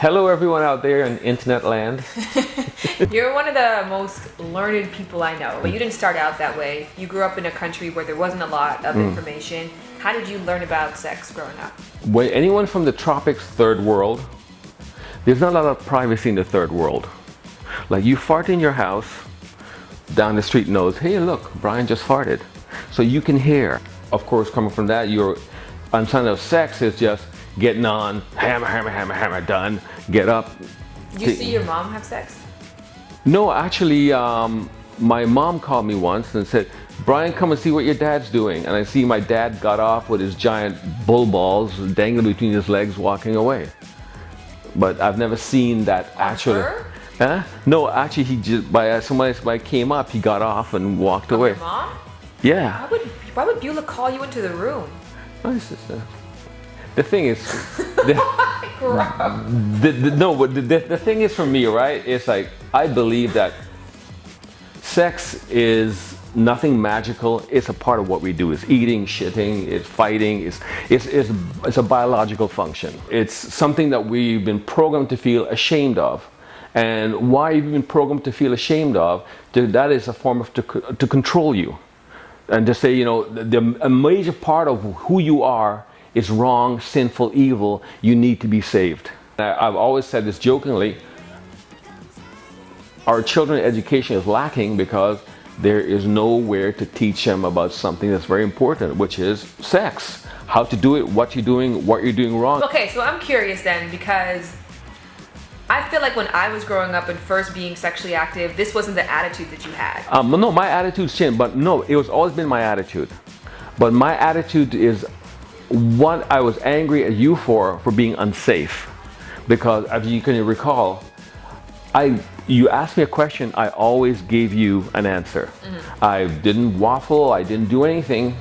Hello everyone out there in internet land. You're one of the most learned people I know, but you didn't start out that way. You grew up in a country where there wasn't a lot of information. How did you learn about sex growing up? When anyone from the tropics, third world, there's not a lot of privacy in the third world. Like you fart in your house, down the street knows, hey look, Brian just farted. So you can hear. Of course, coming from that, your understanding of sex is just getting on, hammer, done, get up. Did you see your mom have sex? No, actually, my mom called me once and said, Brian, come and see what your dad's doing. And I see my dad got off with his giant bull balls dangling between his legs walking away. But I've never seen that actually. Huh? No, actually, he just, by somebody came up, he got off and walked away. Your mom? Yeah. Why would Beulah call you into the room? The thing is, the thing is for me, right? It's like I believe that sex is nothing magical. It's a part of what we do. It's eating, shitting, it's fighting. It's a biological function. It's something that we've been programmed to feel ashamed of. And why you've been programmed to feel ashamed of, that is a form of to control you. And to say, you know, a major part of who you are is wrong, sinful, evil. You need to be saved. I've always said this jokingly, our children's education is lacking because there is nowhere to teach them about something that's very important, which is sex. How to do it, what you're doing wrong. Okay, so I'm curious then, because I feel like when I was growing up and first being sexually active, this wasn't the attitude that you had. No, my attitude's changed, but no, it was always been my attitude. But my attitude is what I was angry at you for being unsafe. Because as you can recall, you asked me a question, I always gave you an answer. I didn't waffle, I didn't do anything.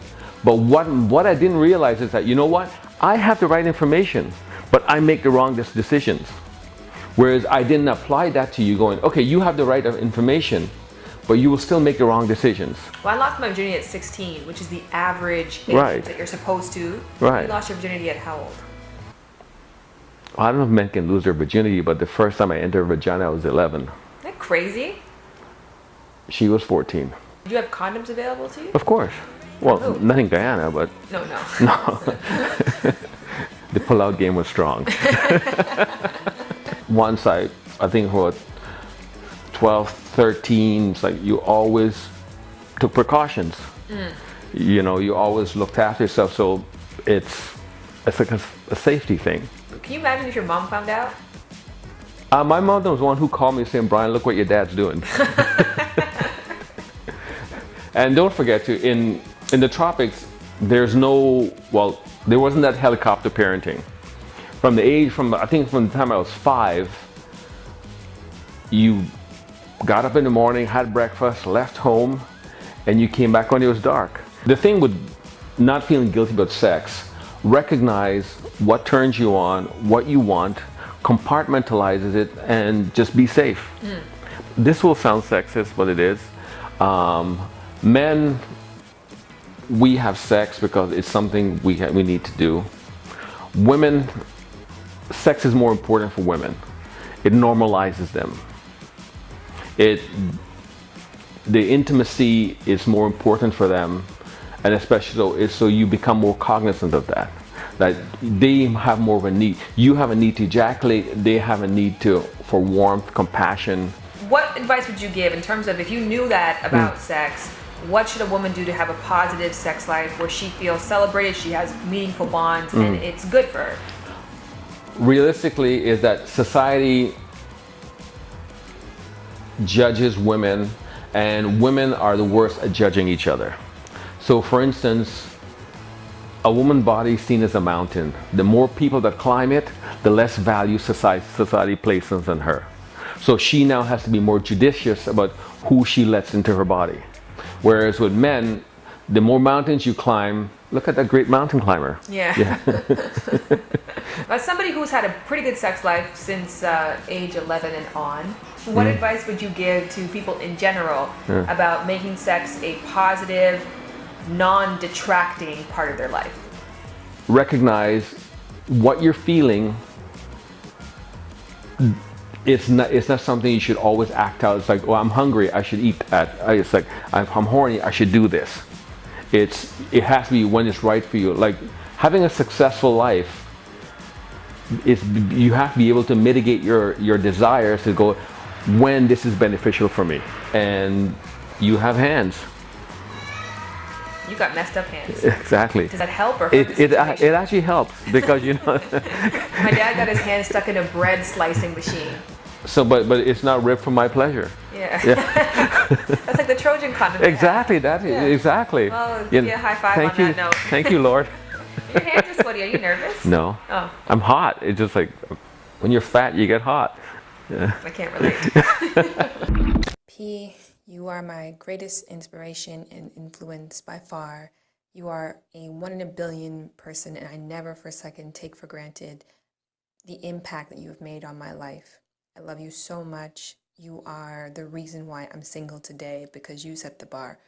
But what I didn't realize is that, you know what? I have the right information, but I make the wrong decisions. Whereas I didn't apply that to you going, okay, you have the right information, but you will still make the wrong decisions. Well, I lost my virginity at 16, which is the average age that you're supposed to. Right. You lost your virginity at how old? Well, I don't know if men can lose their virginity, but the first time I entered a vagina, I was 11. Isn't that crazy? She was 14. Did you have condoms available to you? Of course. Well, nothing Guyana, but... No. No. The pull-out game was strong. Once I think for 12, 13, it's like you always took precautions. You know, you always looked after yourself, so it's like a safety thing. Can you imagine if your mom found out? My mother was the one who called me saying, Brian, look what your dad's doing. And don't forget to, in the tropics, there wasn't that helicopter parenting. I think from the time I was 5, you got up in the morning, had breakfast, left home, and you came back when it was dark. The thing with not feeling guilty about sex, recognize what turns you on, what you want, compartmentalizes it, and just be safe. This will sound sexist, but it is. Men, we have sex because it's something we need to do. Women, sex is more important for women. It normalizes them. The intimacy is more important for them, and especially so you become more cognizant of that. That they have more of a need. You have a need to ejaculate, they have a need for warmth, compassion. What advice would you give in terms of, if you knew that about sex, what should a woman do to have a positive sex life where she feels celebrated, she has meaningful bonds, and it's good for her? Realistically, is that society judges women, and women are the worst at judging each other. So for instance, a woman's body is seen as a mountain. The more people that climb it, the less value society places on her. So she now has to be more judicious about who she lets into her body. Whereas with men, the more mountains you climb, look at that great mountain climber. Yeah. As somebody who's had a pretty good sex life since age 11 and on, what advice would you give to people in general about making sex a positive, non-detracting part of their life? Recognize what you're feeling it's not something you should always act out. It's like, oh, I'm hungry, I should eat that. It's like, I'm horny, I should do this. It has to be when it's right for you. Like having a successful life is, you have to be able to mitigate your desires to go when this is beneficial for me. And you have hands. You got messed up hands. Exactly. Does that help or hurt It, the it, situation? it actually helps because, you know. My dad got his hand stuck in a bread slicing machine. So, but it's not ripped for my pleasure. Yeah. Yeah. That's like the Trojan condom. they have. Exactly. That is exactly. Well, You give know, you a high five thank on you, that note. Thank you, Lord. Your hands are sweaty. Are you nervous? No. Oh, I'm hot. It's just like when you're fat, you get hot. I can't relate. P, you are my greatest inspiration and influence by far. You are a 1 in a billion person, and I never for a second take for granted the impact that you have made on my life. I love you so much. You are the reason why I'm single today, because you set the bar